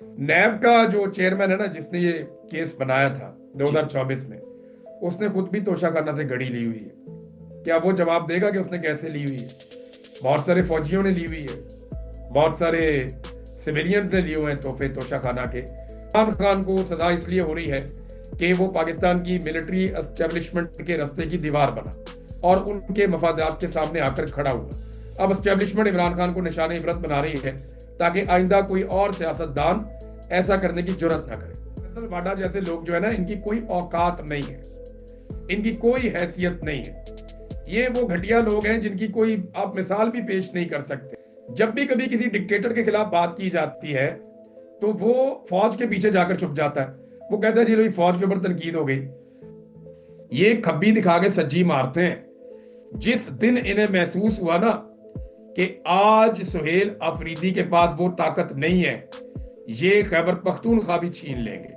नैब का जो चेयरमैन है ना, जिसने ये केस बनाया था जी। 2024 में, उसने खुद भी तोशाखाना से घड़ी ली हुई है। क्या वो जवाब देगा कि उसने कैसे ली हुई है? बहुत सारे फौजियों ने ली हुई है, बहुत सारे सिविलियंस ने लिए हुए हैं तोहफे तोशाखाना के। इमरान खान को सजा इसलिए हो रही है कि वो पाकिस्तान की मिलिट्री एस्टेब्लिशमेंट के रास्ते की दीवार बना और उनके मफादात के सामने आकर खड़ा हुआ। अब एस्टेब्लिशमेंट इमरान खान को निशान इबरत बना रही है ताकि आइंदा कोई और सियासतदान ऐसा करने की जुर्रत ना करे। फैसल वाडा जैसे लोग जो है ना, इनकी कोई औकात नहीं है, इनकी कोई हैसियत नहीं है। ये वो घटिया लोग हैं जिनकी कोई आप मिसाल भी पेश नहीं कर सकते। जब भी कभी किसी डिक्टेटर के खिलाफ बात की जाती है तो वो फौज के पीछे जाकर छुप जाता है। वो कहता है जी लो फौज के ऊपर तनकीद हो गई। ये खब्बी दिखा के सज्जी मारते हैं। जिस दिन इन्हें महसूस हुआ ना कि आज सुहेल अफरीदी के पास वो ताकत नहीं है, ये खैबर पख्तूनख्वा भी छीन लेंगे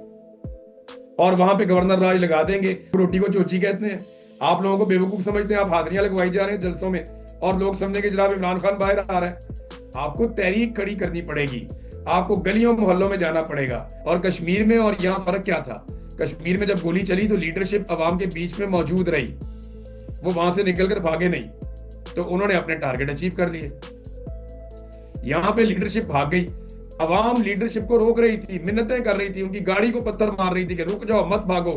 और वहां पे गवर्नर राज लगा देंगे। रोटी को चोची कहते हैं। आप लोगों को बेवकूफ समझते हैं, आप हाजिरियां लगवाई जा रहे हैं जलसों में और लोग समझेंगे जनाब इमरान खान बाहर आ रहा है। आपको तहरीक खड़ी करनी पड़ेगी, आपको गलियों मोहल्लों में जाना पड़ेगा। और कश्मीर में और यहाँ फर्क क्या था? कश्मीर में जब गोली चली तो लीडरशिप अवाम के बीच में मौजूद रही, वो वहां से निकलकर भागे नहीं, तो उन्होंने अपने टारगेट अचीव कर लिए। यहाँ पे लीडरशिप भाग गई, अवाम लीडरशिप को रोक रही थी, मिन्नतें कर रही थी, उनकी गाड़ी को पत्थर मार रही थी कि रुक जाओ मत भागो।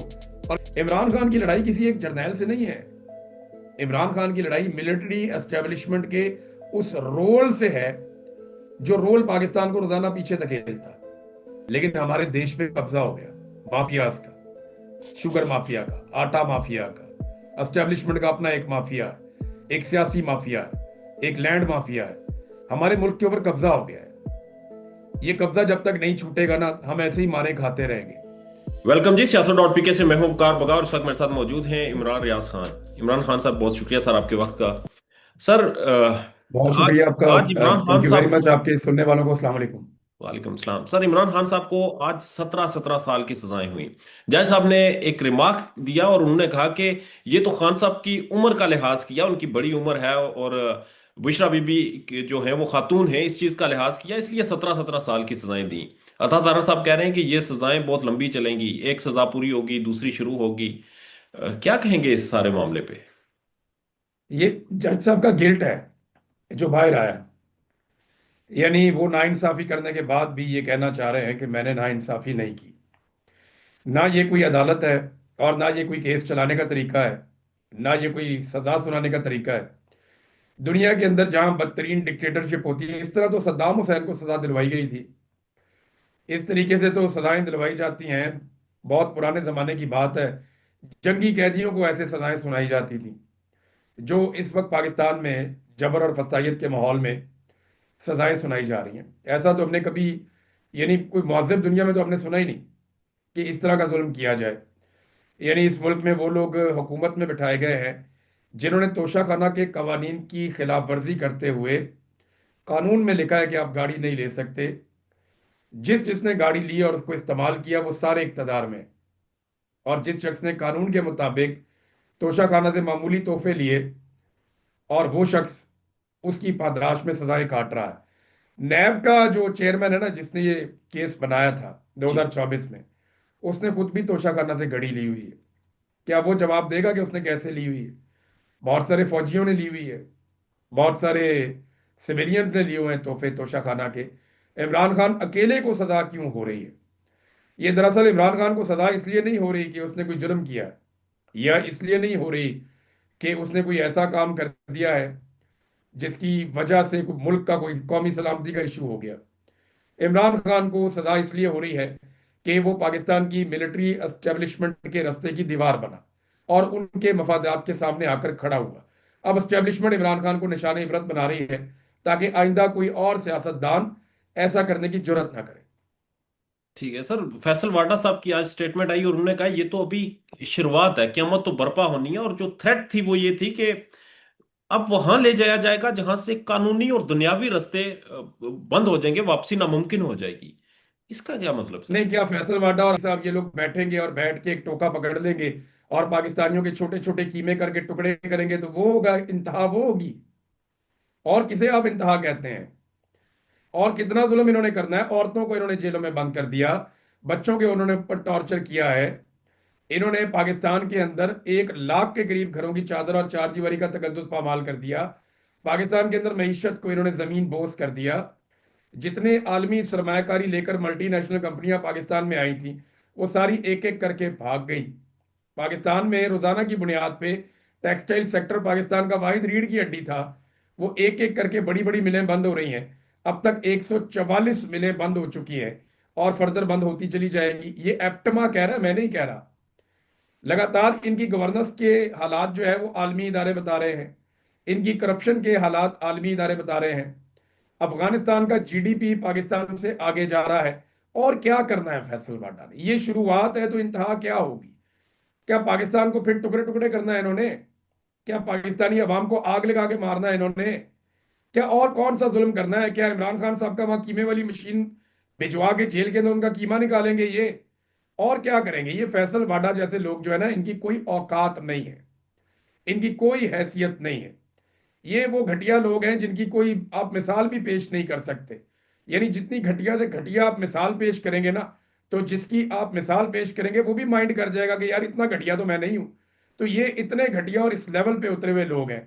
और इमरान खान की लड़ाई किसी एक जर्नैल से नहीं है। इमरान खान की लड़ाई मिलिट्री एस्टेब्लिशमेंट के उस रोल से है जो रोल पाकिस्तान को रोजाना पीछे धकेलता है। लेकिन हमारे देश पे कब्जा हो गया माफियाज का, शुगर माफिया का, आटा माफिया का। एस्टेब्लिशमेंट का अपना एक माफिया है, एक सियासी माफिया है, एक लैंड माफिया है। हमारे मुल्क के ऊपर कब्जा हो गया है। ये कब्जा जब तक नहीं छूटेगा ना, हम ऐसे ही मारे खाते रहेंगे। वेलकम जी, सियासत डॉट पीके से मैं हूं वकार बगा और इस वक्त मेरे साथ मौजूद हैं इमरान रियाज खान। इमरान खान साहब, बहुत शुक्रिया सर आपके वक्त का। सर, बहुत आज शुक्रिया आपका। आज Imran Khan thank you very साहब मच। को। आपके सुनने वालों को अस्सलाम वालेकुम। वालेकुम सलाम। सर, इमरान खान साहब को आज 17-17 साल की सजाएं हुई। जज साहब ने एक रिमार्क दिया और उन्होंने कहा कि ये तो खान साहब की उम्र का लिहाज किया, उनकी बड़ी उम्र है और बुशरा बीबी जो है वो खातून है, इस चीज का लिहाज किया, इसलिए 17-17 साल की सजाएं दी। अता तारा साहब कह रहे हैं कि ये सजाएं बहुत लंबी चलेंगी, एक सजा पूरी होगी दूसरी शुरू होगी। क्या कहेंगे इस सारे मामले पे? ये जज साहब का गिल्ट है जो बाहर आया। यानी वो नाइंसाफी करने के बाद भी ये कहना चाह रहे हैं कि मैंने नाइंसाफी नहीं की। ना ये कोई अदालत है और ना ये कोई केस चलाने का तरीका है, ना ये कोई सजा सुनाने का तरीका है। दुनिया के अंदर जहां बदतरीन डिक्टेटरशिप होती है, इस तरह तो सद्दाम हुसैन को सजा दिलवाई गई थी, इस तरीके से तो सजाएं दिलवाई जाती हैं। बहुत पुराने जमाने की बात है, जंगी कैदियों को ऐसे सजाएं सुनाई जाती थी। जो इस वक्त पाकिस्तान में जबर और फसाइयत के माहौल में सजाएं सुनाई जा रही हैं, ऐसा तो हमने कभी, यानी कोई मुअज़्ज़ब दुनिया में तो हमने सुना ही नहीं कि इस तरह का जुल्म किया जाए। यानी इस मुल्क में वो लोग हुकूमत में बिठाए गए हैं जिन्होंने तोशाखाना के कवानीन की खिलाफ वर्जी करते हुए कानून में लिखा है कि आप गाड़ी नहीं ले सकते। जिसने गाड़ी ली और उसको इस्तेमाल किया वो सारे इक्तदार में, और जिस शख्स ने कानून के मुताबिक तोशाखाना से मामूली तोहफे लिए और वो शख्स उसकी पादाश में सजाएं काट रहा है। नैब का जो चेयरमैन है ना, जिसने ये केस बनाया था जी। 2024 में, उसने खुद भी तोशाखाना से घड़ी ली हुई है। क्या वो जवाब देगा कि उसने कैसे ली हुई है? बहुत सारे फौजियों ने ली हुई है, बहुत सारे सिविलियंस ने लिए हुए हैं तोहफे तोशाखाना के। इमरान खान अकेले को सजा क्यों हो रही है? ये दरअसल इमरान खान को सजा इसलिए नहीं हो रही कि उसने कोई जुर्म किया है, या इसलिए नहीं हो रही कि उसने कोई ऐसा काम कर दिया है जिसकी वजह से कोई मुल्क का कोई कौमी सलामती का इशू हो गया। इमरान खान को सजा इसलिए हो रही है कि वो पाकिस्तान की मिलिट्री एस्टेब्लिशमेंट के रास्ते की दीवार बना और उनके मफादात के सामने आकर खड़ा हुआ। अब एस्टेब्लिशमेंट इमरान खान को निशान इबरत बना रही है ताकि आइंदा कोई और सियासतदान ऐसा करने की जुर्रत ना करे। ठीक है सर, फैसल वाडा साहब की आज स्टेटमेंट आई और उन्होंने कहा ये तो अभी शुरुआत है, क़यामत तो बर्पा होनी है, और जो थ्रेट थी वो ये थी कि अब वहां ले जाया जाएगा जहां से कानूनी और दुनियावी रास्ते बंद हो जाएंगे, वापसी नामुमकिन हो जाएगी। इसका क्या मतलब सर? नहीं, क्या फैसल वाडा और साहब ये लोग बैठेंगे और बैठ के एक टोका पकड़ लेंगे और पाकिस्तानियों के छोटे छोटे कीमे करके टुकड़े करेंगे तो वो होगा इंतहा? वो होगी? और किसे आप इंतहा कहते हैं? और कितना जुल्म इन्होंने करना है, औरतों को इन्होंने जेलों में बंद कर दिया, बच्चों के उन्होंने ऊपर टॉर्चर किया है। इन्होंने पाकिस्तान के अंदर 1 लाख के करीब घरों की चादर और चारदीवारी का तकद्दुस पामाल कर दिया। पाकिस्तान के अंदर मईशत को इन्होंने जमीन बोस कर दिया। जितने आलमी सरमायाकारी लेकर मल्टीनेशनल कंपनियां पाकिस्तान में आई थी, वो सारी एक एक करके भाग गई। पाकिस्तान में रोजाना की बुनियाद पे टेक्सटाइल सेक्टर पाकिस्तान का वाहिद रीढ़ की हड्डी था, वो एक एक करके बड़ी बड़ी मिलें बंद हो रही हैं। अब तक 144 मिलें बंद हो चुकी हैं और फर्दर बंद होती चली जाएंगी। ये एप्टमा कह रहा है, मैं नहीं कह रहा। लगातार इनकी गवर्नेंस के हालात जो है वो आलमी इदारे बता रहे हैं, इनकी करप्शन के हालात आलमी इदारे बता रहे हैं। अफगानिस्तान का जीडीपी पाकिस्तान से आगे जा रहा है। और क्या करना है फैसल बाडा ने? ये शुरुआत है, तो इंतहा क्या होगी? क्या पाकिस्तान को फिर टुकड़े टुकड़े करना है इन्होंने? क्या पाकिस्तानी अवाम को आग लगा के मारना है इन्होंने? क्या और कौन सा जुल्म करना है? क्या इमरान खान साहब का वहां कीमे वाली मशीन भिजवा के जेल के अंदर उनका कीमा निकालेंगे ये? और क्या करेंगे? ये फैसल वाडा जैसे लोग जो है ना, इनकी कोई औकात नहीं है, इनकी कोई हैसियत नहीं है। ये वो घटिया लोग हैं जिनकी कोई आप मिसाल भी पेश नहीं कर सकते। यानी जितनी घटिया से घटिया आप मिसाल पेश करेंगे ना, तो जिसकी आप मिसाल पेश करेंगे वो भी माइंड कर जाएगा कि यार इतना घटिया तो मैं नहीं हूं। तो ये इतने घटिया और इस लेवल पे उतरे हुए लोग हैं।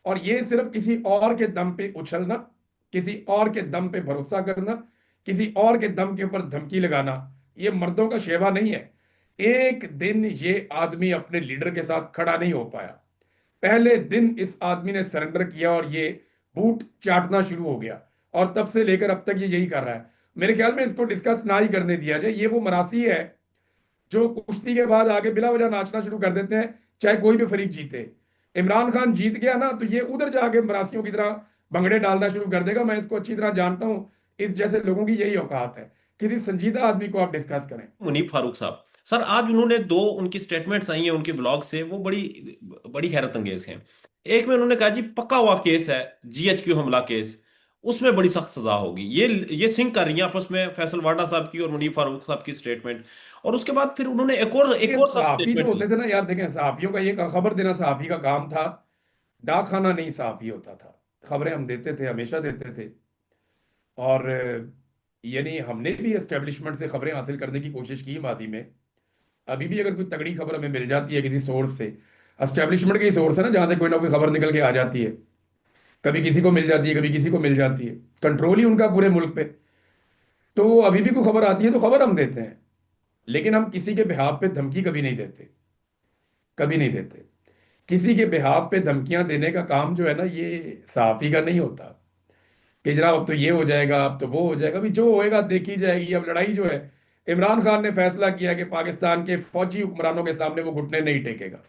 और ये सिर्फ किसी और के दम पे उछलना, किसी और के दम पे भरोसा करना, किसी और के दम के ऊपर धमकी लगाना, ये मर्दों का शेवा नहीं है। एक दिन ये आदमी अपने लीडर के साथ खड़ा नहीं हो पाया। पहले दिन इस आदमी ने सरेंडर किया और ये बूट चाटना शुरू हो गया, और तब से लेकर अब तक ये यही कर रहा है। मेरे ख्याल में इसको डिस्कस ना ही करने दिया जाए। ये वो मरासी है जो कुश्ती के बाद आगे बिला वजह नाचना शुरू कर देते हैं, चाहे कोई भी फरीक जीते। इमरान खान जीत गया ना, तो ये उधर जाके मरासियों की तरह भंगड़े डालना शुरू कर देगा। मैं इसको अच्छी तरह जानता हूं। इस जैसे लोगों की यही औकात है। किसी संजीदा आदमी को आप डिस्कस करें। मुनीफ फारूक साहब, सर आज उन्होंने दो उनकी स्टेटमेंट्स आई हैं उनके ब्लॉग से, वो बड़ी बड़ी हैरत अंगेज हैं। एक में उन्होंने कहा जी पक्का हुआ केस है, जीएचक्यू हमला केस, उसमें बड़ी सख्त सजा होगी। ये सिंक कर रही है आपस में फैसल वाडा साहब की और मुनीफ फारूक साहब की स्टेटमेंट। और उसके बाद फिर उन्होंने एक ये और सख्त सहाफी जो स्टेटमेंट होते दी। थे ना यार, देखें सहाफियों का ये खबर देना सहाफी का काम था। डाक खाना नहीं सहाफी होता था। खबरें हम देते थे, हमेशा देते थे। और यानी हमने भी एस्टेब्लिशमेंट से खबरें हासिल करने की कोशिश की माजी में। अभी भी अगर कोई तगड़ी खबर हमें मिल जाती है किसी सोर्स से, एस्टेब्लिशमेंट की सोर्स है ना, जहां से कोई ना कोई खबर निकल के आ जाती है, कभी किसी को मिल जाती है, कभी किसी को मिल जाती है, कंट्रोल ही उनका पूरे मुल्क पे। तो अभी भी कोई खबर आती है तो खबर हम देते हैं। लेकिन हम किसी के बिहाफ पे धमकी कभी नहीं देते, कभी नहीं देते। किसी के बिहाफ पे धमकियां देने का काम जो है ना, ये सहाफी का नहीं होता कि जनाब अब तो ये हो जाएगा, अब तो वो हो जाएगा। अभी जो होएगा देखी जाएगी। अब लड़ाई जो है, इमरान खान ने फैसला किया कि पाकिस्तान के फौजी हुक्मरानों के सामने वो घुटने नहीं टेकेगा।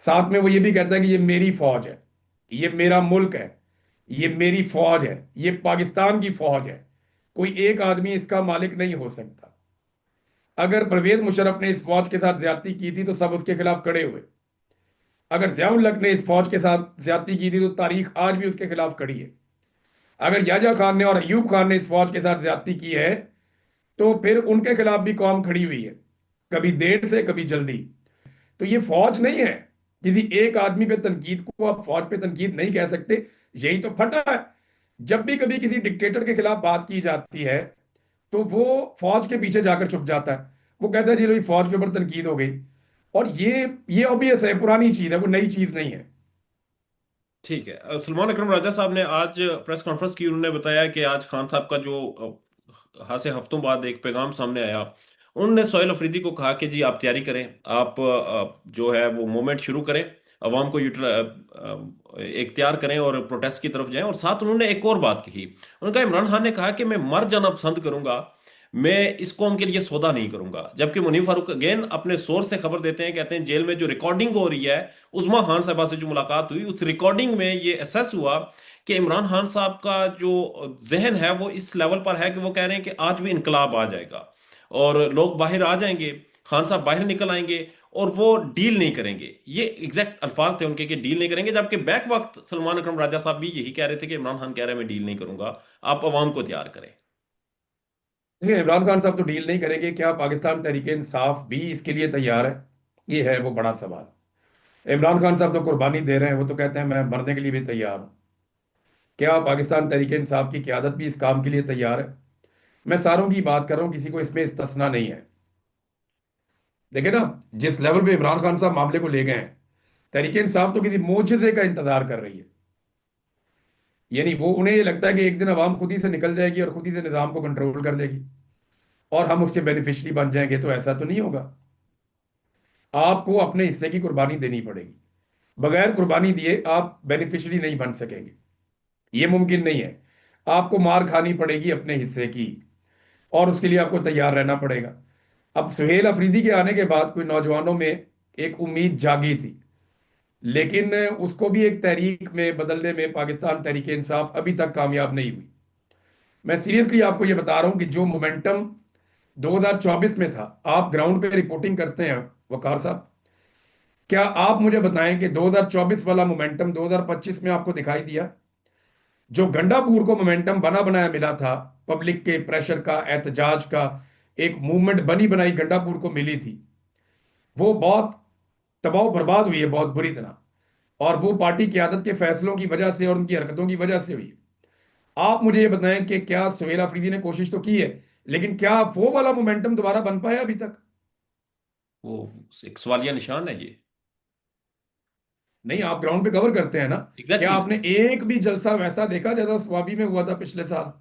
साथ में वो ये भी कहता है कि ये मेरी फौज है, ये मेरा मुल्क है, ये मेरी फौज है, ये पाकिस्तान की फौज है, कोई एक आदमी इसका मालिक नहीं हो सकता। अगर परवेज मुशर्रफ ने इस फौज के साथ ज्यादती की थी तो सब उसके खिलाफ खड़े हुए। अगर जियाउल हक ने इस फौज के साथ ज्यादती की थी तो तारीख आज भी उसके खिलाफ खड़ी है। अगर याजा खान ने और अयूब खान ने इस फौज के साथ ज्यादती की है, तो फिर उनके खिलाफ भी कौम खड़ी हुई है, कभी देर से कभी जल्दी। तो ये फौज नहीं है। किसी एक आदमी पे तनकीद को आप फौज पे तनकीद नहीं कह सकते। यही तो फटा है। जब भी कभी किसी डिक्टेटर के खिलाफ बात की जाती है, तो वो फौज के पीछे जाकर छुप जाता है। वो कहता है जी लो फौज के ऊपर तनकीद हो गई। और ये ऑब्वियस है, पुरानी चीज है, वो नई चीज नहीं है। ठीक है, सलमान अकरम राजा साहब ने आज प्रेस कॉन्फ्रेंस की, उन्होंने बताया कि आज खान साहब का जो हाँ से हफ्तों बाद एक पैगाम सामने आया। उन्होंने सोहेल अफरीदी को कहा कि जी आप तैयारी करें, आप जो है वो मूवमेंट शुरू करें, अवाम को एक तैयार करें और प्रोटेस्ट की तरफ जाएं। और साथ उन्होंने एक और बात कही, उन्होंने कहा इमरान खान ने कहा कि मैं मर जाना पसंद करूंगा, मैं इस कौम के लिए सौदा नहीं करूंगा। जबकि मुनीफ फारूक अगेन अपने सोर्स से खबर देते हैं, कहते हैं जेल में जो रिकॉर्डिंग हो रही है, उस्मा खान साहबा से जो मुलाकात हुई उस रिकॉर्डिंग में ये असेस हुआ कि इमरान खान साहब का जो जहन है वो इस लेवल पर है कि वो कह रहे हैं कि आज भी इनकलाब आ जाएगा और लोग बाहर आ जाएंगे, खान साहब बाहर निकल आएंगे और वो डील नहीं करेंगे। ये एग्जैक्ट अल्फाज थे उनके कि डील नहीं करेंगे। जबकि बैक वक्त सलमान अकरम राजा साहब भी यही कह रहे थे कि इमरान खान कह रहे हैं मैं डील नहीं करूंगा, आप अवाम को तैयार करें। देखिए इमरान खान साहब तो डील नहीं करेंगे, क्या पाकिस्तान तहरीक इंसाफ भी इसके लिए तैयार है? ये है वो बड़ा सवाल। इमरान खान साहब तो कुर्बानी दे रहे हैं, वो तो कहते हैं मैं मरने के लिए भी तैयार हूं। क्या पाकिस्तान तहरीक इंसाफ की क़यादत भी इस काम के लिए तैयार है? मैं सारों की बात कर रहा हूं, किसी को इसमें इस्तिस्ना नहीं है। देखिए ना, जिस लेवल पे इमरान खान साहब मामले को ले गए हैं, तहरीक इंसाफ तो किसी मोजज़े का इंतजार कर रही है। यानी वो, उन्हें ये लगता है कि एक दिन अवाम खुद ही से निकल जाएगी और खुद ही से निज़ाम को कंट्रोल कर लेगी और हम उसके बेनिफिशरी बन जाएंगे। तो ऐसा तो नहीं होगा। आपको अपने हिस्से की कुर्बानी देनी पड़ेगी। बगैर कुर्बानी दिए आप बेनिफिशरी नहीं बन सकेंगे, ये मुमकिन नहीं है। आपको मार खानी पड़ेगी अपने हिस्से की, और उसके लिए आपको तैयार रहना पड़ेगा। अब सुहेल अफरीदी के आने के बाद कोई नौजवानों में एक उम्मीद जागी थी, लेकिन उसको भी एक तहरीक में बदलने में पाकिस्तान तहरीक इंसाफ अभी तक कामयाब नहीं हुई। मैं सीरियसली आपको ये बता रहा हूं कि जो मोमेंटम 2024 में था, आप ग्राउंड पे रिपोर्टिंग करते हैं वकार साहब, क्या आप मुझे बताएं कि 2024 वाला मोमेंटम 2025 में आपको दिखाई दिया? जो गंडापुर को मोमेंटम बना बनाया मिला था, पब्लिक के प्रेशर का, एहतजाज का, एक मूवमेंट बनी बनाई गंडापुर को मिली थी, वो बहुत तबाह बर्बाद हुई है बहुत बुरी तरह। और वो पार्टी की आदत के फैसलों की वजह से और उनकी हरकतों की वजह से हुई है। आप मुझे ये बताएं कि क्या सुहेल अफरीदी ने कोशिश तो की है, लेकिन क्या वो वाला मोमेंटम दोबारा बन पाया अभी तक? वो एक सवालिया निशान है ये। नहीं, आप ग्राउंड पे कवर करते हैं ना। क्या एग्जैक्टली आपने exactly। एक भी जलसा वैसा देखा जैसा स्वाबी में हुआ था पिछले साल?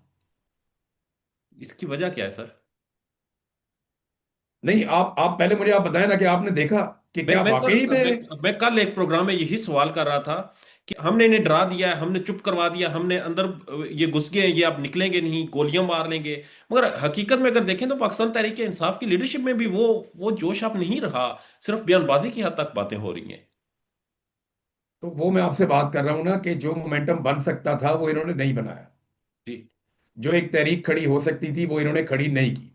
इसकी वजह क्या है सर? नहीं, आप पहले मुझे आप बताएं ना कि आपने देखा कि मैं क्या मैं सर वाकई में। मैं कल एक प्रोग्राम में यही सवाल कर रहा था कि हमने इन्हें डरा दिया है, हमने चुप करवा दिया, हमने अंदर ये घुस गए हैं, ये अब निकलेंगे नहीं, गोलियां मार लेंगे। मगर हकीकत में अगर देखें तो पाकिस्तान तहरीक इंसाफ की लीडरशिप में भी वो जोश अब नहीं रहा। सिर्फ बयानबाजी की हद तक बातें हो रही हैं। तो वो मैं आपसे बात कर रहा हूं ना कि जो मोमेंटम बन सकता था वो इन्होंने नहीं बनाया। जी। जो एक तहरीक खड़ी हो सकती थी वो इन्होंने खड़ी नहीं की।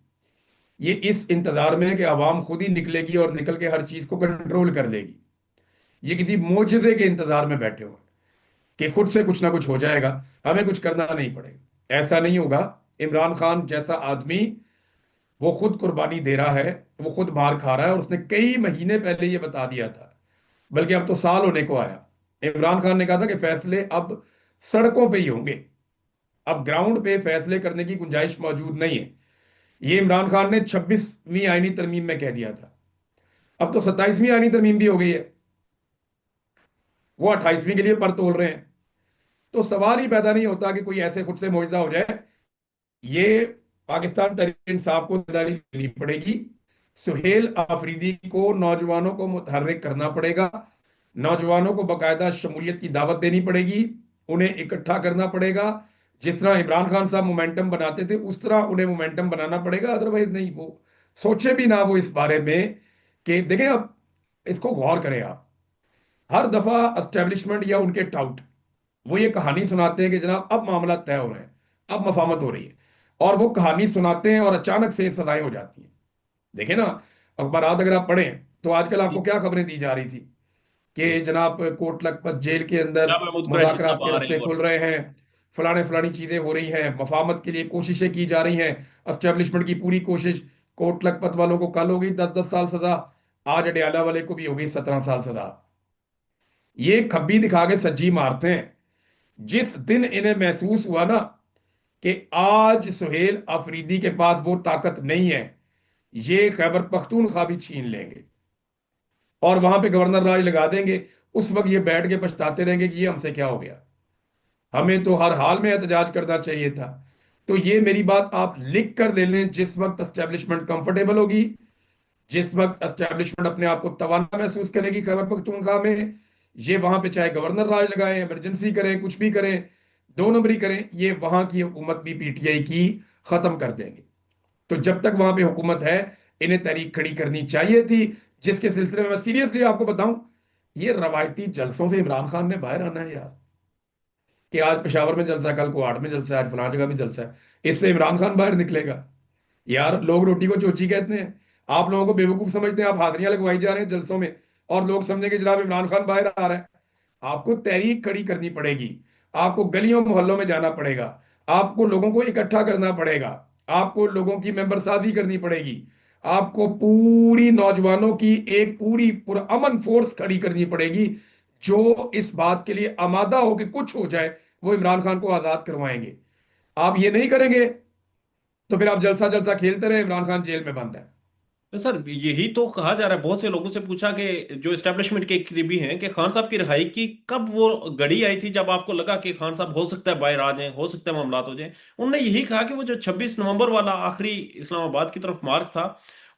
ये इस इंतजार में है कि आवाम खुद ही निकलेगी और निकल के हर चीज को कंट्रोल कर लेगी। ये किसी मोजज़े के इंतजार में बैठे हुए हैं कि खुद से कुछ ना कुछ हो जाएगा, हमें कुछ करना नहीं पड़ेगा। ऐसा नहीं होगा। इमरान खान जैसा आदमी, वो खुद कुर्बानी दे रहा है, वो खुद मार खा रहा है, और उसने कई महीने पहले ये बता दिया था, बल्कि अब तो साल होने को आया। इमरान खान ने कहा था कि फैसले अब सड़कों पे ही होंगे, अब ग्राउंड पे फैसले करने की गुंजाइश मौजूद नहीं है। ये इमरान खान ने 26वीं आईनी तरमीम में कह दिया था। अब तो 27वीं आईनी तरमीम भी हो गई है, वो 28वीं के लिए पर तोल रहे हैं। तो सवाल ही पैदा नहीं होता कि कोई ऐसे खुद से मुआवजा हो जाए। ये पाकिस्तान तहरीक इंसाफ को जिम्मेदारी लेनी पड़ेगी। सुहेल आफरीदी को, नौजवानों को मुतहर्रिक करना पड़ेगा। नौजवानों को बाकायदा शमूलियत की दावत देनी पड़ेगी। उन्हें इकट्ठा करना पड़ेगा। जिस तरह इमरान खान साहब मोमेंटम बनाते थे उस तरह उन्हें मोमेंटम बनाना पड़ेगा। अदरवाइज नहीं, वो सोचे भी ना वो इस बारे में कि देखें, अब इसको गौर करें आप। हर दफा एस्टेब्लिशमेंट या उनके टाउट वो ये कहानी सुनाते हैं कि जनाब अब मामला तय हो रहे हैं, अब मफामत हो रही है, और वो कहानी सुनाते हैं और अचानक से सजाएं हो जाती हैं। देखें ना, अखबारात अगर आप पढ़ें तो आजकल जी। आपको क्या खबरें दी जा रही थी कि जी। जनाब कोट लखपत जेल के अंदर क्या महमूद कुरैशी मुज़ाकरात साहब के आ रहे रास्ते हैं खुल और रहे हैं, फलाने फलानी चीजें हो रही हैं, मफामत के लिए कोशिशें की जा रही हैं, एस्टेब्लिशमेंट की पूरी कोशिश। कोट लखपत वालों को कल हो गई 10-10 साल सजा, आज अडयाला वाले को भी हो गई 17 साल सजा। ये खब्बी दिखा के सज्जी मारते हैं। जिस दिन इन्हें महसूस हुआ ना कि आज सुहेल अफरीदी के पास वो ताकत नहीं है, ये खैबर पख्तूनख्वा भी छीन लेंगे और वहां पे गवर्नर राज लगा देंगे, उस वक्त ये बैठ के पछताते रहेंगे कि ये हमसे क्या हो गया, हमें तो हर हाल में एहतजाज करना चाहिए था। तो ये मेरी बात आप लिख कर ले लें। जिस वक्त एस्टेब्लिशमेंट कंफर्टेबल होगी, जिस वक्त एस्टेब्लिशमेंट अपने आप को तवाना महसूस करेगी खैबर पख्तूनख्वा में, ये वहां पे चाहे गवर्नर राज लगाएं, इमरजेंसी करें, कुछ भी करें, दो नंबरी करें, ये वहां की हुकूमत भी पीटीआई की खत्म कर देंगे। तो जब तक वहां पे हुकूमत है, इन्हें तहरीक खड़ी करनी चाहिए थी। जिसके सिलसिले में मैं सीरियसली आपको बताऊं, ये रवायती जलसों से इमरान खान ने बाहर आना है यार। कि आज पेशावर में जलसा है, कल कोहाट में जलसा है, आज फलां जगह भी जलसा है, इससे इमरान खान बाहर निकलेगा? यार, लोग रोटी को चोची कहते हैं। आप लोगों को बेवकूफ समझते हैं, आप हाजिरियां लगवाई जा रहे हैं जलसों में, और लोग समझेंगे जनाब इमरान खान बाहर आ रहा है। आपको तहरीक खड़ी करनी पड़ेगी, आपको गलियों मोहल्लों में जाना पड़ेगा, आपको लोगों को इकट्ठा करना पड़ेगा, आपको लोगों की मेंबर साजी करनी पड़ेगी, आपको पूरी नौजवानों की एक पूरी पुरअमन फोर्स खड़ी करनी पड़ेगी, जो इस बात के लिए आमादा हो कि कुछ हो जाए वो इमरान खान को आजाद करवाएंगे। आप ये नहीं करेंगे तो फिर आप जलसा जलसा खेलते रहे, इमरान खान जेल में बंद है। तो सर यही तो कहा जा रहा है, बहुत से लोगों से पूछा कि जो एस्टेब्लिशमेंट के करीबी हैं कि खान साहब की रिहाई की कब वो घड़ी आई थी जब आपको लगा कि खान साहब हो सकता है बाहर आ जाएं, हो सकता है मामला हो जाए। उन्होंने यही कहा कि वो जो 26 नवंबर वाला आखिरी इस्लामाबाद की तरफ मार्च था,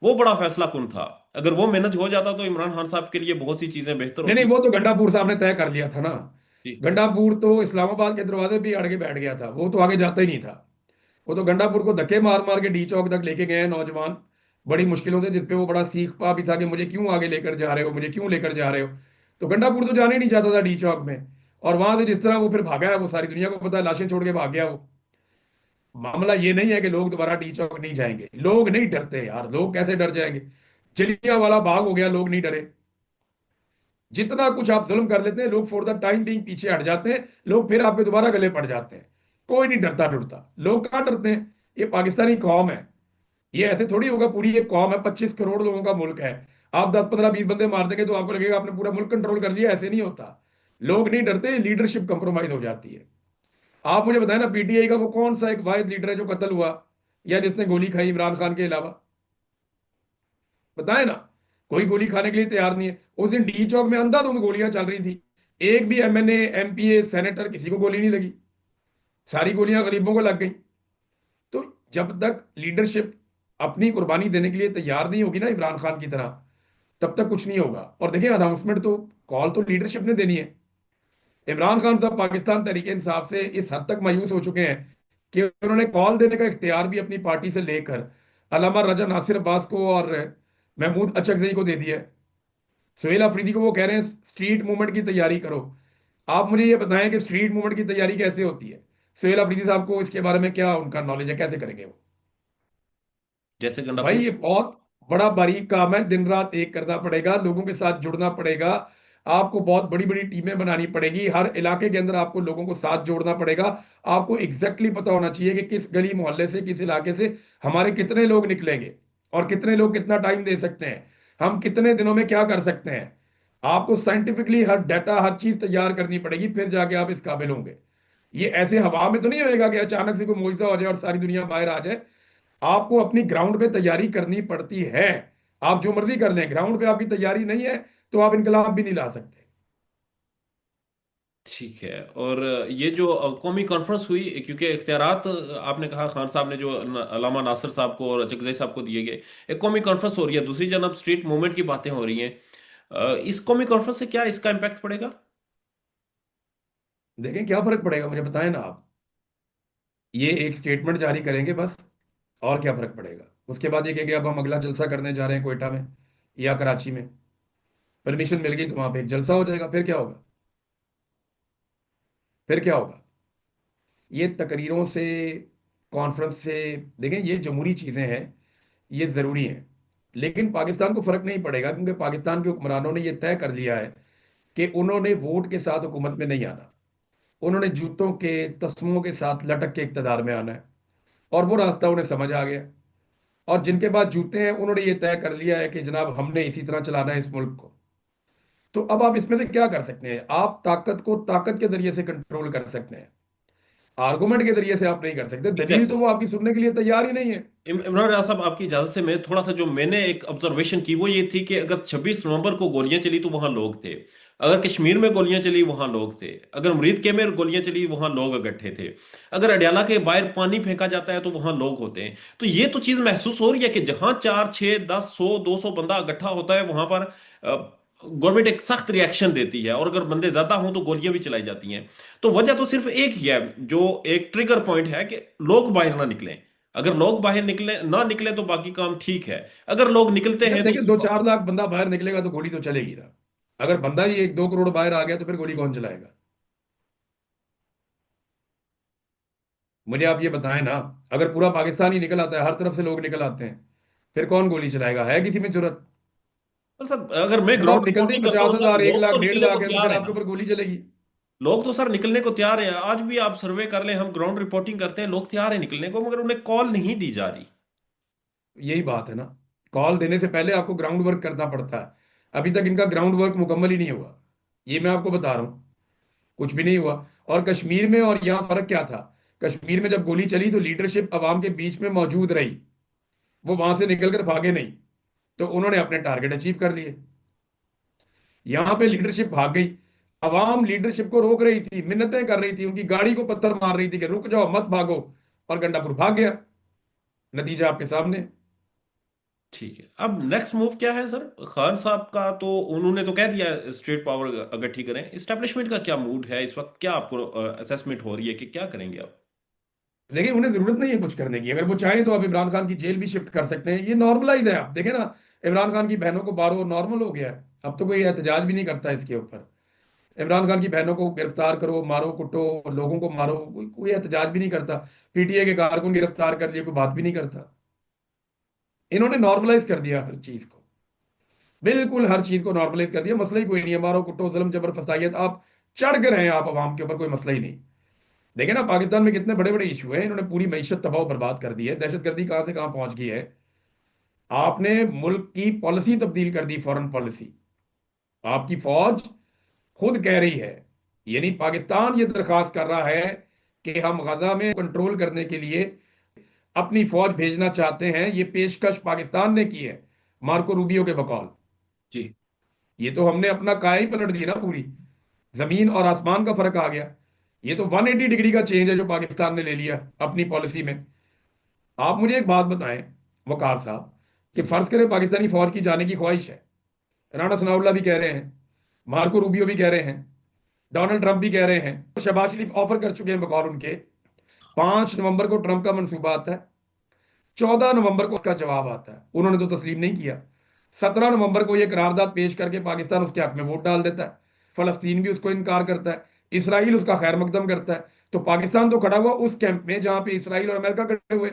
वो बड़ा फैसला कुन था। अगर वो मैनेज हो जाता तो इमरान खान साहब के लिए बहुत सी चीजें बेहतर नहीं नहीं, होती। वो तो गंडापुर साहब ने तय कर लिया था ना। जी। गंडापुर तो इस्लामाबाद के दरवाजे भी अड़ के बैठ गया था, वो तो आगे जाता ही नहीं था। वो तो गंडापुर को धक्के मार मार के डी चौक तक लेके गए हैं नौजवान, बड़ी मुश्किलों से, जिसपे वो बड़ा सीख पा भी था कि मुझे क्यों आगे लेकर जा रहे हो, मुझे क्यों लेकर जा रहे हो। तो गंडापुर तो जाने ही नहीं चाहता था डी चौक में। और वहां से जिस तरह वो फिर भागा है, वो सारी दुनिया को पता है, लाशें छोड़ के भाग गया वो। मामला ये नहीं है कि लोग दोबारा डी चौक नहीं जाएंगे, लोग नहीं डरते यार, लोग कैसे डर जाएंगे। जलियांवाला बाग हो गया, लोग नहीं डरे। जितना कुछ आप जुल्म कर लेते हैं, लोग फॉर द टाइम बीइंग पीछे हट जाते हैं, लोग फिर आपके दोबारा गले पड़ जाते हैं। कोई नहीं डरता डरता, लोग कहाँ डरते हैं। ये पाकिस्तानी कौम है, ये ऐसे थोड़ी होगा। पूरी एक कौम है, 25 करोड़ लोगों का मुल्क है। आप 10 15 20 बंदे मार देंगे तो आपको लगेगा आपने पूरा मुल्क कंट्रोल कर लिया, ऐसे नहीं होता। लोग नहीं डरते, लीडरशिप कंप्रोमाइज हो जाती है। आप मुझे बताएं ना, पीटीआई का वो कौन सा एक वाहिद लीडर है जो कत्ल हुआ, या जिसने गोली खाई इमरान खान के अलावा? बताएं ना। कोई गोली खाने के लिए तैयार नहीं है। उस दिन डी चौक में अंधाधुंध गोलियां चल रही थी, एक भी एमएनए एमपीए सेनेटर किसी को गोली नहीं लगी, सारी गोलियां गरीबों को लग गई। तो जब तक लीडरशिप अपनी कुर्बानी देने के लिए तैयार नहीं होगी ना इमरान खान की तरह, तब तक कुछ नहीं होगा। और देखिए, अनाउंसमेंट तो, कॉल तो लीडरशिप ने देनी है। इमरान खान साहब पाकिस्तान तहरीक इंसाफ से इस हद तक मायूस हो चुके हैं कि उन्होंने कॉल देने का इख्तियार भी अपनी पार्टी से लेकर अलामा रजा नासिर अब्बास को और महमूद अचकजई को दे दिया है। सुहेल अफरीदी को वो कह रहे हैं स्ट्रीट मूवमेंट की तैयारी करो। आप मुझे ये बताएं कि स्ट्रीट मूवमेंट की तैयारी कैसे होती है? सुहेल अफरीदी साहब को इसके बारे में क्या उनका नॉलेज है, कैसे करेंगे वो? जैसे तो भाई गंडापुर। ये बहुत बड़ा बारीक काम है, दिन रात एक करना पड़ेगा, लोगों के साथ जुड़ना पड़ेगा। आपको बहुत बड़ी बड़ी टीमें बनानी पड़ेगी, हर इलाके के अंदर आपको लोगों को साथ जोड़ना पड़ेगा। आपको एग्जैक्टली पता होना चाहिए कि किस गली मोहल्ले से, किस इलाके से हमारे कितने लोग निकलेंगे, और कितने लोग कितना टाइम दे सकते हैं, हम कितने दिनों में क्या कर सकते हैं। आपको साइंटिफिकली हर डाटा, हर चीज तैयार करनी पड़ेगी, फिर जाके आप इस काबिल होंगे। ये ऐसे हवा में तो नहीं होएगा कि अचानक से कोई मुआवजा हो जाए और सारी दुनिया बाहर आ जाए। आपको अपनी ग्राउंड पे तैयारी करनी पड़ती है। आप जो मर्जी कर लें, ग्राउंड पे आपकी तैयारी नहीं है तो आप इनकलाब भी नहीं ला सकते। ठीक है। और ये जो कौमी कॉन्फ्रेंस हुई, क्योंकि इख्तियारात आपने कहा खान साहब ने जो अलामा नासिर साहब को और चकजई साहब को दिए गए, एक कौमी कॉन्फ्रेंस हो रही है, दूसरी जनब स्ट्रीट मूवमेंट की बातें हो रही हैं। इस कौमी कॉन्फ्रेंस से क्या इसका इम्पैक्ट पड़ेगा? देखें क्या फर्क पड़ेगा, मुझे बताएं ना आप। ये एक स्टेटमेंट जारी करेंगे बस, और क्या फर्क पड़ेगा? उसके बाद ये कहेंगे अब हम अगला जलसा करने जा रहे हैं कोयटा में या कराची में। परमिशन मिल गई तो वहां पे एक जलसा हो जाएगा, फिर क्या होगा? फिर क्या होगा? ये तकरीरों से, कॉन्फ्रेंस से, देखें ये जमहूरी चीजें हैं, ये जरूरी हैं। लेकिन पाकिस्तान को फर्क नहीं पड़ेगा, क्योंकि पाकिस्तान के हुक्मरानों ने यह तय कर लिया है कि उन्होंने वोट के साथ हुकूमत में नहीं आना। उन्होंने जूतों के तस्मों के साथ लटक के इक्तदार में आना है। और वो रास्ता उन्हें समझ आ गया। और जिनके पास जूते हैं, उन्होंने ये तय कर लिया है कि जनाब हमने इसी तरह चलाना है इस मुल्क को। तो अब आप इसमें से क्या कर सकते हैं? आप ताकत को ताकत के जरिए से कंट्रोल कर सकते हैं, आर्गुमेंट के जरिए से आप नहीं कर सकते। दलील तो एग्जैक्टली। वो आपकी सुनने के लिए तैयार ही नहीं है। इमरान रियाज साहब, आपकी इजाजत से मैं थोड़ा सा, जो मैंने एक ऑब्जर्वेशन की वो ये थी कि अगर 26 नवंबर को गोलियां चली तो वहां लोग थे, अगर कश्मीर में गोलियां चली वहां लोग थे, अगर मुरीद के में गोलियां चली वहां लोग इकट्ठे थे, अगर अडयाला के बाहर पानी फेंका जाता है तो वहां लोग होते हैं। तो ये तो चीज महसूस हो रही है कि जहां 4 6 10 100 200 बंदा इकट्ठा होता है वहां पर गवर्नमेंट एक सख्त रिएक्शन देती है, और अगर बंदे ज्यादा हों तो गोलियां भी चलाई जाती हैं। तो वजह तो सिर्फ एक ही है, जो एक ट्रिगर पॉइंट है कि लोग बाहर ना निकलें। अगर लोग बाहर निकले ना निकले तो बाकी काम ठीक है, अगर लोग निकलते यार हैं तो देखिए, 2 4 लाख बंदा बाहर निकलेगा तो गोली तो चलेगी ना। अगर बंदा ही 1 2 करोड़ बाहर आ गया तो फिर गोली कौन चलाएगा? मुझे आप ये बताएं ना। अगर पूरा पाकिस्तान ही निकल आता है, हर तरफ से लोग निकल आते हैं, फिर कौन गोली चलाएगा? है किसी में जरूरत? तो सर अगर मैं जब ग्राउंड आप निकलते ही रिपोर्टिंग करता हूँ पचास सर, हजार एक लोग लाख तो डेढ़ निकलने को लाख है तो तैयार फिर है आपके ना। ऊपर गोली चलेगी? लोग तो सर निकलने को तैयार है, आज भी आप सर्वे कर लें, हम ग्राउंड रिपोर्टिंग करते हैं, लोग तैयार है निकलने को, मगर उन्हें कॉल नहीं दी जा रही। यही बात है ना। कॉल देने से पहले आपको ग्राउंड वर्क करना पड़ता है। अभी तक इनका ग्राउंड वर्क मुकम्मल ही नहीं हुआ, ये मैं आपको बता रहा हूँ। कुछ भी नहीं हुआ। और कश्मीर में और यहाँ फर्क क्या था? कश्मीर में जब गोली चली तो लीडरशिप अवाम के बीच में मौजूद रही, वो वहां से निकलकर भागे नहीं, तो उन्होंने अपने टारगेट अचीव कर लिए। यहां पे लीडरशिप भाग गई, अवाम लीडरशिप को रोक रही थी, मिन्नतें कर रही थी, उनकी गाड़ी को पत्थर मार रही थी कि रुक जाओ मत भागो, और गंडापुर भाग गया। नतीजा आपके सामने। ठीक है, अब नेक्स्ट मूव क्या है सर खान साहब का? तो उन्होंने तो कह दिया स्टेट पावर इकट्ठी करें, इस्टेब्लिशमेंट का क्या मूड है इस वक्त? क्या आपको असेसमेंट हो रही है कि क्या करेंगे आप? लेकिन उन्हें जरूरत नहीं है कुछ करने की, अगर वो चाहें तो आप इमरान खान की जेल भी शिफ्ट कर सकते हैं, ये नॉर्मलाइज है। आप देखें ना, इमरान खान की बहनों को मारो नॉर्मल हो गया है, अब तो कोई एहतजाज भी नहीं करता इसके ऊपर। इमरान खान की बहनों को गिरफ्तार करो, मारो कुटो, लोगों को मारो, कोई एहतजाज भी नहीं करता। पीटीए के कारकुन गिरफ्तार कर लिए, कोई बात भी नहीं करता। इन्होंने नॉर्मलाइज कर दिया हर चीज को, बिल्कुल हर चीज को नॉर्मलाइज कर दिया। मसला ही कोई नहीं है, मारो कुटो, जुल्म जबर फसाइयत, आप चढ़ के रहे हैं आप अवाम के ऊपर, कोई मसला ही नहीं। देखिए ना पाकिस्तान में कितने बड़े बड़े इशू हैं, इन्होंने पूरी मईशत तबाह बर्बाद कर दी है, दहशतगर्दी कहां से कहां पहुंच गई है। आपने मुल्क की पॉलिसी तब्दील कर दी, फॉरेन पॉलिसी। आपकी फौज खुद कह रही है, यानी पाकिस्तान ये दरखास्त कर रहा है कि हम गजा में कंट्रोल करने के लिए अपनी फौज भेजना चाहते हैं। ये पेशकश पाकिस्तान ने की है मार्को रूबियो के बकौल। जी। ये तो हमने अपना काया ही पलट दी ना पूरी, जमीन और आसमान का फर्क आ गया। ये तो 180 डिग्री का चेंज है जो पाकिस्तान ने ले लिया अपनी पॉलिसी में। आप मुझे एक बात बताएं वकार साहब, कि जी। जी। फर्ज करें पाकिस्तानी फौज की जाने की ख्वाहिश है, राणा सनाउल्लाह भी कह रहे हैं, मार्को रूबियो भी कह रहे हैं, डोनाल्ड ट्रंप भी कह रहे हैं, शहबाज शरीफ ऑफर कर चुके हैं बकौल उनके। 5 नवंबर को ट्रंप का मंसूबा आता है, 14 नवंबर को उसका जवाब आता है, उन्होंने तो तस्लीम नहीं किया। 17 नवंबर को यह करारदाद पेश करके पाकिस्तान उसके हक में वोट डाल देता है, फलस्तीन भी उसको इनकार करता है, इसराइल उसका खैर मकदम करता है। तो पाकिस्तान तो खड़ा हुआ उस कैंप में जहां पे इसराइल और अमेरिका खड़े हुए,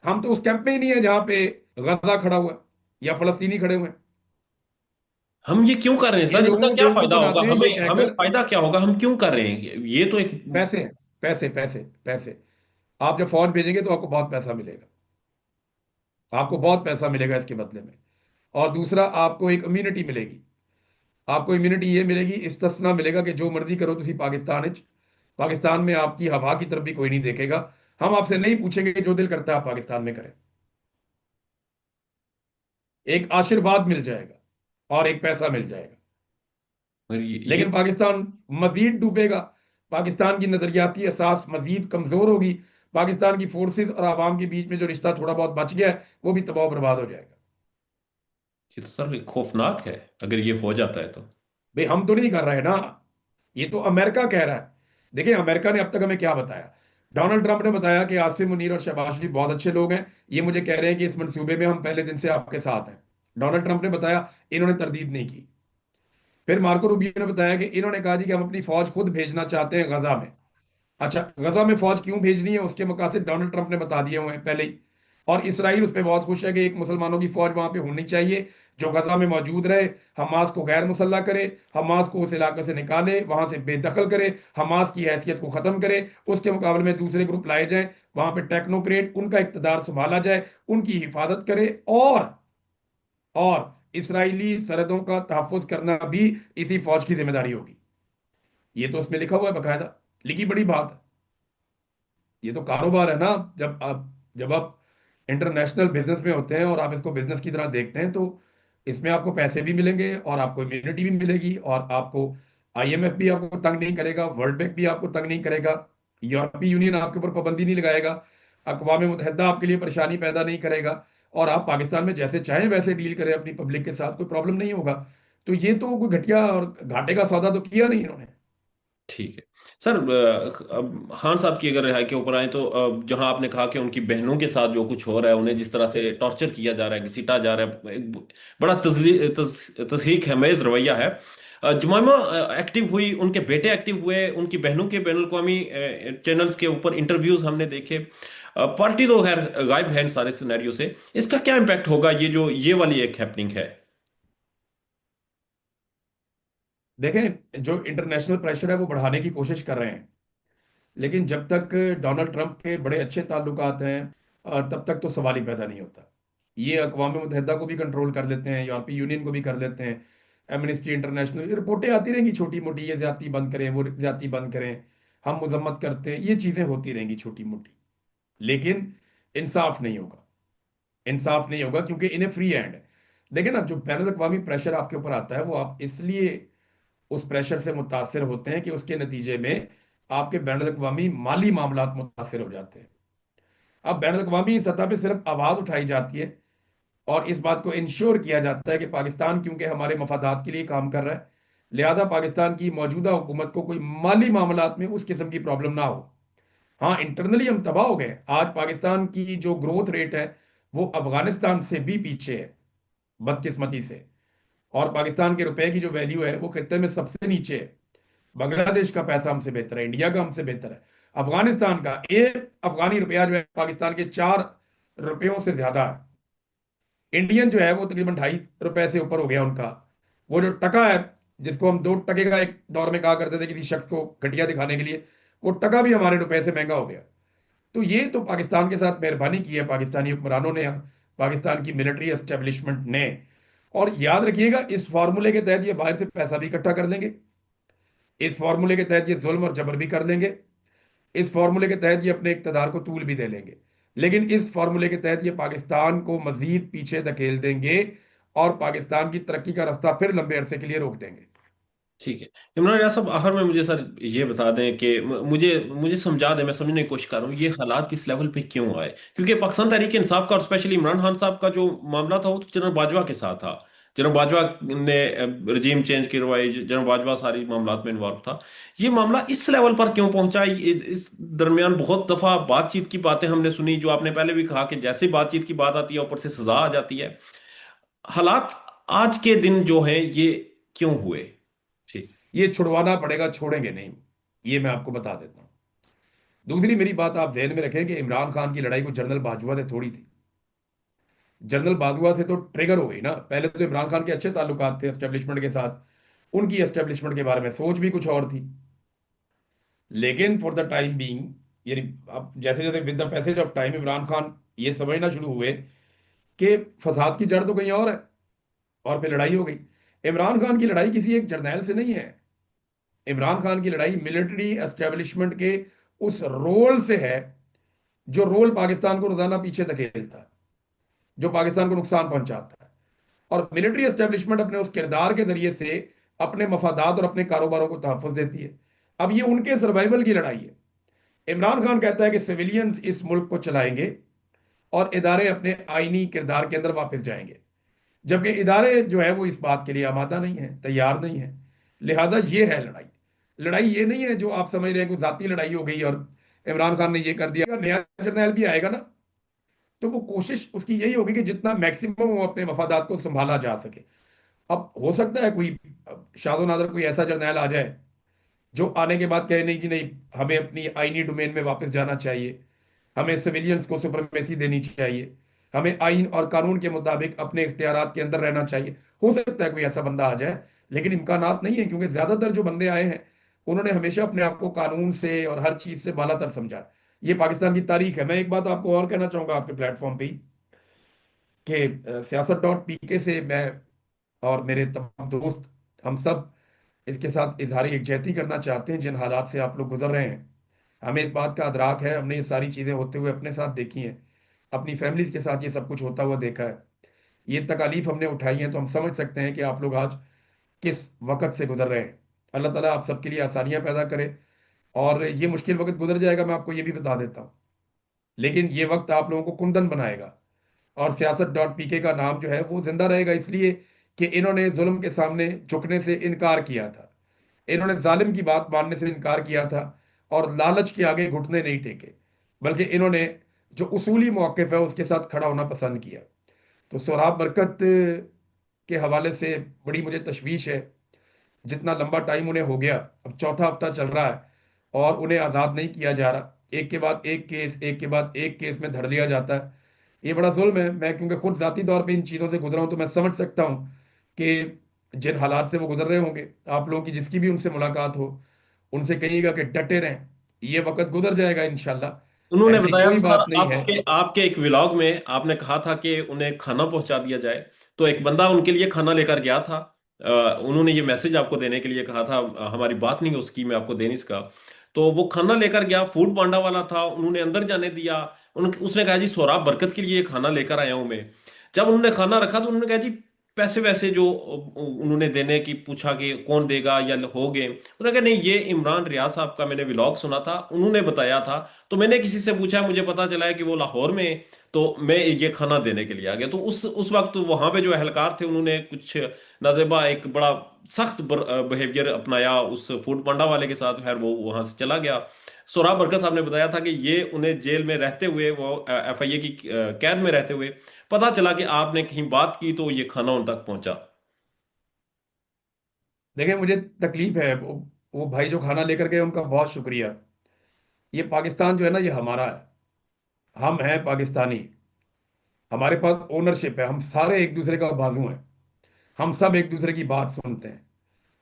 हम तो उस कैंप में ही नहीं है जहां पे गजा खड़ा हुआ है या फलस्तीनी खड़े हुए हैं। हम ये क्यों कर रहे हैं ये सर? लोगों इसका को क्या बेवकूफ फायदा होगा बनाते हैं ये हमें? हमें कहकर, फायदा क्या होगा? हम क्यों कर रहे हैं ये तो एक। पैसे हैं, पैसे पैसे पैसे। आप जब फौज भेजेंगे तो आपको बहुत पैसा मिलेगा, आपको बहुत पैसा मिलेगा इसके बदले में। और दूसरा, आपको एक इम्यूनिटी मिलेगी। आपको इम्यूनिटी ये मिलेगी, इस्तिस्ना मिलेगा कि जो मर्जी करो तुसी पाकिस्तान पाकिस्तान में आपकी हवा की तरफ भी कोई नहीं देखेगा। हम आपसे नहीं पूछेंगे कि जो दिल करता है आप पाकिस्तान में करें। एक आशीर्वाद मिल जाएगा और एक पैसा मिल जाएगा। मगर ये लेकिन पाकिस्तान मजीद डूबेगा, पाकिस्तान की नजरियाती असास मजीद कमजोर होगी, पाकिस्तान की फोर्सेस और आवाम के बीच में जो रिश्ता थोड़ा बहुत बच गया है वो भी तबाह बर्बाद हो जाएगा। ये तो सर खौफनाक है अगर ये हो जाता है तो। भाई हम तो नहीं कर रहे ना, ये तो अमेरिका कह रहा है। देखिए अमेरिका ने अब तक हमें क्या बताया, डोनाल्ड ट्रंप ने बताया कि आसिम मुनीर और शहबाज शरीफ बहुत अच्छे लोग हैं, ये मुझे कह रहे हैं कि इस मंसूबे में हम पहले दिन से आपके साथ हैं। डोनाल्ड ट्रंप ने बताया, इन्होंने तरदीद नहीं की। फिर मार्को रूबियो ने बताया कि इन्होंने कहा जी कि हम अपनी फौज खुद भेजना चाहते हैं गजा में। अच्छा, गजा में फौज क्यों भेजनी है उसके मकासद डोनाल्ड ट्रंप ने बता दिए हुए हैं पहले ही। और इसराइल उस पर बहुत खुश है कि एक मुसलमानों की फौज वहां पे होनी चाहिए जो गजा में मौजूद रहे, हमास को गैर मुसल्ला करे, हमास को उस इलाके से निकाले, वहां से बेदखल करे, हमास की हैसियत को खत्म करे। उसके मुकाबले में दूसरे ग्रुप लाए जाएं, वहां पे टेक्नोक्रेट उनका इक़्तिदार संभाला जाए, उनकी हिफाजत करे। और इसराइली सरहदों का तहफ़्फ़ुज़ करना भी इसी फौज की जिम्मेदारी होगी। ये तो उसमें लिखा हुआ है बकायदा, लिखी बड़ी बात है। ये तो कारोबार है ना। जब आप इंटरनेशनल बिजनेस में होते हैं और आप इसको बिजनेस की तरह देखते हैं, तो इसमें आपको पैसे भी मिलेंगे और आपको इम्यूनिटी भी मिलेगी, और आपको आईएमएफ भी आपको तंग नहीं करेगा, वर्ल्ड बैंक भी आपको तंग नहीं करेगा, यूरोपीय यूनियन आपके ऊपर पाबंदी नहीं लगाएगा, अकवाम मुतहदा आपके लिए परेशानी पैदा नहीं करेगा, और आप पाकिस्तान में जैसे चाहें वैसे डील करें अपनी पब्लिक के साथ, कोई प्रॉब्लम नहीं होगा। तो ये तो कोई घटिया और घाटे का सौदा तो किया नहीं इन्होंने। ठीक है सर, अब खान साहब की अगर रिहाई के ऊपर आए तो जहां आपने कहा कि उनकी बहनों के साथ जो कुछ हो रहा है, उन्हें जिस तरह से टॉर्चर किया जा रहा है, घसीटा जा रहा है, एक बड़ा तस्हीक है मेज रवैया है। जुमाइमा एक्टिव हुई, उनके बेटे एक्टिव हुए, उनकी बहनों के बैनुल अवी चैनल्स के ऊपर इंटरव्यूज हमने देखे। पार्टी तो खैर गायब है इन सारे सिनेरियो से। इसका क्या इम्पैक्ट होगा, ये जो ये वाली एक हैपनिंग है? देखें, जो इंटरनेशनल प्रेशर है वो बढ़ाने की कोशिश कर रहे हैं, लेकिन जब तक डोनाल्ड ट्रंप के बड़े अच्छे ताल्लुकात हैं तब तक तो सवाल ही पैदा नहीं होता। ये अकवाम मुतहदा को भी कंट्रोल कर लेते हैं, यूरोपीय यूनियन को भी कर लेते हैं, एमनेस्टी इंटरनेशनल, रिपोर्टें आती रहेंगी छोटी मोटी, ये ज्यादती बंद करें, वो ज्यादती बंद करें, हम मजम्मत करते हैं, ये चीजें होती रहेंगी छोटी मोटी। लेकिन इंसाफ नहीं होगा, इंसाफ नहीं होगा, क्योंकि इन्हें फ्री हैंड है। देखिए ना, जो बैन अवी प्रेशर आपके ऊपर आता है, वो आप इसलिए उस प्रेशर से मुतासिर होते हैं कि उसके नतीजे में आपके बैन अवी माली मामला मुतासिर हो जाते हैं। अब बैन अवी सतह पर सिर्फ आवाज उठाई जाती है और इस बात को इंश्योर किया जाता है कि पाकिस्तान क्योंकि हमारे मफादात के लिए काम कर रहा है, लिहाजा पाकिस्तान की मौजूदा हुकूमत को कोई माली मामलात में उस किस्म की प्रॉब्लम ना हो। हाँ, इंटरनली हम तबाह हो गए। आज पाकिस्तान की जो ग्रोथ रेट है वो अफगानिस्तान से भी पीछे है, बदकिस्मती से। और पाकिस्तान के रुपए की जो वैल्यू है वो खत्ते में सबसे नीचे है। बांग्लादेश का पैसा हमसे बेहतर है, इंडिया का हमसे बेहतर है। अफगानिस्तान का एक अफगानी रुपया जो है पाकिस्तान के 4 रुपयों से ज्यादा है। इंडियन जो है वो तकरीबन 2.5 रुपए से ऊपर हो गया उनका। वो जो टका है, जिसको हम 2 टके का एक दौर में कहा करते थे किसी शख्स को घटिया दिखाने के लिए, वो टका भी हमारे रुपए से महंगा हो गया। तो ये तो पाकिस्तान के साथ मेहरबानी की है पाकिस्तानी हुक्मरानों ने, पाकिस्तान की मिलिट्री एस्टेब्लिशमेंट ने। और याद रखिएगा, इस फार्मूले के तहत ये बाहर से पैसा भी इकट्ठा कर लेंगे, इस फार्मूले के तहत ये जुल्म और जबर भी कर लेंगे, इस फार्मूले के तहत ये अपने इक्तदार को तूल भी दे लेंगे। लेकिन इस फार्मूले के तहत ये पाकिस्तान को मजीद पीछे धकेल देंगे और पाकिस्तान की तरक्की का रास्ता फिर लंबे अरसे के लिए रोक देंगे। ठीक है। इमरान रियाज साहब, आखिर में मुझे सर ये बता दें कि मुझे मुझे समझा दें, मैं समझने की कोशिश कर रहा हूँ ये हालात इस लेवल पे क्यों आए। क्योंकि पाकिस्तान तहरीक इंसाफ का और स्पेशली इमरान खान साहब का जो मामला था वो तो जनरल बाजवा के साथ था। जनरल बाजवा ने रजीम चेंज करवाई, जनरल बाजवा सारी मामलात में इन्वॉल्व था। ये मामला इस लेवल पर क्यों पहुंचा? इस दरमियान बहुत दफा बातचीत की बातें हमने सुनी, जो आपने पहले भी कहा कि जैसे ही बातचीत की बात आती है ऊपर से सजा आ जाती है। हालात आज के दिन जो हैं ये क्यों हुए? ठीक। ये छुड़वाना पड़ेगा, छोड़ेंगे नहीं, ये मैं आपको बता देता हूँ। दूसरी मेरी बात आप ध्यान में रखें कि इमरान खान की लड़ाई को जनरल बाजवा से थोड़ी थी। जनरल बाजवा से तो ट्रिगर हो गई ना। पहले तो इमरान खान के अच्छे ताल्लुकात थे एस्टेब्लिशमेंट के साथ, उनकी एस्टेब्लिशमेंट के बारे में सोच भी कुछ और थी। लेकिन फॉर द टाइम बीइंग, यानी अब जैसे जैसे with the passage of time Imran Khan ये समझना शुरू हुए कि फसाद की जड़ तो कहीं और है, और फिर लड़ाई हो गई। इमरान खान की लड़ाई किसी एक जर्नैल से नहीं है। इमरान खान की लड़ाई मिलिट्री एस्टेब्लिशमेंट के उस रोल से है, जो रोल पाकिस्तान को रोजाना पीछे धकेलता है, जो पाकिस्तान को नुकसान पहुंचाता है। और मिलिट्री एस्टेब्लिशमेंट अपने उस किरदार के जरिए से अपने मफादात और अपने कारोबारों को तहफ़्फ़ुज़ देती है। अब ये उनके सर्वाइवल की लड़ाई है। इमरान खान कहता है कि सिविलियंस इस मुल्क को चलाएंगे और इदारे अपने आईनी किरदार के अंदर वापस जाएंगे, जबकि इदारे जो है वो इस बात के लिए आमादा नहीं है, तैयार नहीं है। लिहाजा ये है लड़ाई। लड़ाई ये नहीं है जो आप समझ रहे हैं, कोई जाती लड़ाई हो गई और इमरान खान ने ये कर दिया। अगर नया जर्नैल भी आएगा ना, तो वो कोशिश उसकी यही होगी कि जितना मैक्सिमम वो अपने मफादात को संभाला जा सके। अब हो सकता है कोई शादो नादर कोई ऐसा जर्नैल आ जाए जो आने के बाद कहे नहीं जी नहीं, हमें अपनी आईनी डोमेन में वापस जाना चाहिए, हमें सिविलियंस को सुप्रीमेसी देनी चाहिए, हमें आइन और कानून के मुताबिक अपने इख्तियारात के अंदर रहना चाहिए। हो सकता है कोई ऐसा बंदा आ जाए, लेकिन इम्कानात नहीं है, क्योंकि ज्यादातर जो बंदे आए हैं उन्होंने हमेशा अपने आप को कानून से और हर चीज से बालातर समझा। ये पाकिस्तान की तारीख है। मैं एक बात आपको और कहना चाहूंगा आपके प्लेटफॉर्म पे ही, कि siyaasat.pk से मैं और मेरे तमाम दोस्त, हम सब इसके साथ इजहार यकजहती करना चाहते हैं। जिन हालात से आप लोग गुजर रहे हैं, हमें इस बात का अदराक है, हमने ये सारी चीज़ें होते हुए अपने साथ देखी हैं, अपनी फैमिलीज के साथ ये सब कुछ होता हुआ देखा है, ये तकालीफ हमने उठाई हैं। तो हम समझ सकते हैं कि आप लोग आज किस वक़्त से गुजर रहे हैं। अल्लाह ताला आप सबके लिए आसानियां पैदा करे, और ये मुश्किल वक्त गुजर जाएगा, मैं आपको ये भी बता देता हूँ, लेकिन ये वक्त आप लोगों को कुंदन बनाएगा। और siyaasat.pk का नाम जो है वो जिंदा रहेगा, इसलिए कि इन्होंने जुल्म के सामने झुकने से इनकार किया था, इन्होंने जालिम की बात मानने से इनकार किया था, और लालच के आगे घुटने नहीं टेके, बल्कि इन्होंने जो उसूली मौक़िफ़ है उसके साथ खड़ा होना पसंद किया। तो सोहराब बरकत के हवाले से बड़ी मुझे तशवीश है। जितना लंबा टाइम उन्हें हो गया, अब चौथा हफ्ता चल रहा है और उन्हें आज़ाद नहीं किया जा रहा। एक के बाद एक केस, एक के बाद एक केस में धर दिया जाता है। ये बड़ा जुल्म है। मैं क्योंकि खुद जाती तौर पे इन चीज़ों से गुजरा हूं, तो मैं समझ सकता हूं कि जिन हालात से वो गुजर रहे होंगे। आप लोगों की जिसकी भी उनसे मुलाकात हो, उनसे कहिएगा कि डटे रहें, ये वक्त गुजर जाएगा इंशाल्लाह, उन्होंने ऐसी बताया था कोई सर, बात नहीं है। आपके आपके एक व्लॉग में आपने कहा था कि उन्हें खाना पहुंचा दिया जाए, तो एक बंदा उनके लिए खाना लेकर गया था। उन्होंने ये मैसेज आपको देने के लिए कहा था, हमारी बात नहीं उसकी, मैं आपको दे नहीं सका। तो वो खाना लेकर गया, फूड पांडा वाला था, उन्होंने अंदर जाने दिया। उसने कहा जी सोराब बरकत के लिए ये खाना लेकर आया हूं मैं। जब उन्होंने खाना रखा तो उन्होंने कहा जी पैसे वैसे जो उन्होंने देने की पूछा कि कौन देगा या हो गए, उन्होंने कहा नहीं ये इमरान रियाज साहब का मैंने व्लॉग सुना था, उन्होंने बताया था, तो मैंने किसी से पूछा, मुझे पता चला है कि वो लाहौर में है, तो मैं ये खाना देने के लिए आ गया। तो उस वक्त वहां पे जो एहलकार थे उन्होंने कुछ नाजेबा एक बड़ा सख्त बिहेवियर अपनाया उस फूड पांडा वाले के साथ, खैर वो वहां से चला गया। सोराब बरकत साहब ने बताया था कि ये उन्हें जेल में रहते हुए, वो एफआईए की कैद में रहते हुए पता चला कि आपने कहीं बात की तो ये खाना उन तक पहुंचा। देखिए मुझे तकलीफ है, वो भाई जो खाना लेकर गए उनका बहुत शुक्रिया। ये पाकिस्तान जो है ना, ये हमारा है। हम हैं पाकिस्तानी। हमारे पास ओनरशिप है, हम सारे एक दूसरे का बाजू हैं। हम सब एक दूसरे की बात सुनते हैं।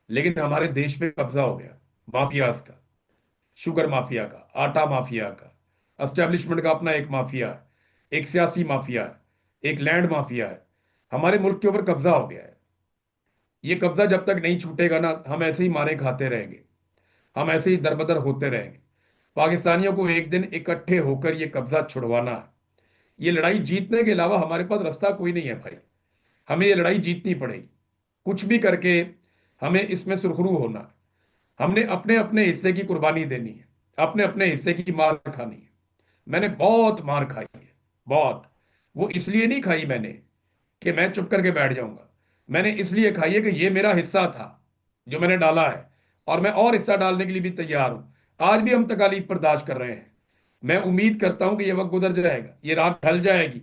लेकिन हमारे देश पे कब्जा हो गया माफियाज का। शुगर माफिया का, आटा माफिया का, एस्टेब्लिशमेंट का अपना एक माफिया है, एक सियासी माफिया है, एक लैंड माफिया है। हमारे मुल्क के ऊपर कब्जा हो गया है। ये कब्जा जब तक नहीं छूटेगा ना, हम ऐसे ही मारे खाते रहेंगे। हम ऐसे ही दरबदर होते रहेंगे। पाकिस्तानियों को एक दिन इकट्ठे होकर ये कब्जा छुड़वाना है। ये लड़ाई जीतने के अलावा हमारे पास रास्ता कोई नहीं है भाई। हमें ये लड़ाई जीतनी पड़ेगी, कुछ भी करके हमें इसमें सुरखरू होना है। हमने अपने अपने हिस्से की कुर्बानी देनी है, अपने अपने हिस्से की मार खानी है। मैंने बहुत मार खाई है, बहुत। वो इसलिए नहीं खाई मैंने कि मैं चुप करके बैठ जाऊंगा। मैंने इसलिए खाई है कि ये मेरा हिस्सा था जो मैंने डाला है, और मैं और हिस्सा डालने के लिए भी तैयार हूं। आज भी हम तकालीफ बर्दाश्त कर रहे हैं। मैं उम्मीद करता हूं कि ये वक्त गुजर जाएगा, ये रात ढल जाएगी,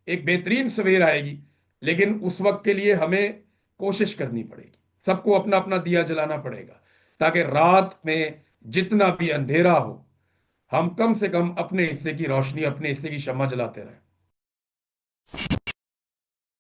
एक बेहतरीन सवेर आएगी। लेकिन उस वक्त के लिए हमें कोशिश करनी पड़ेगी। सबको अपना अपना दिया जलाना पड़ेगा, ताकि रात में जितना भी अंधेरा हो, हम कम से कम अपने हिस्से की रोशनी, अपने हिस्से की शम्मा जलाते रहें।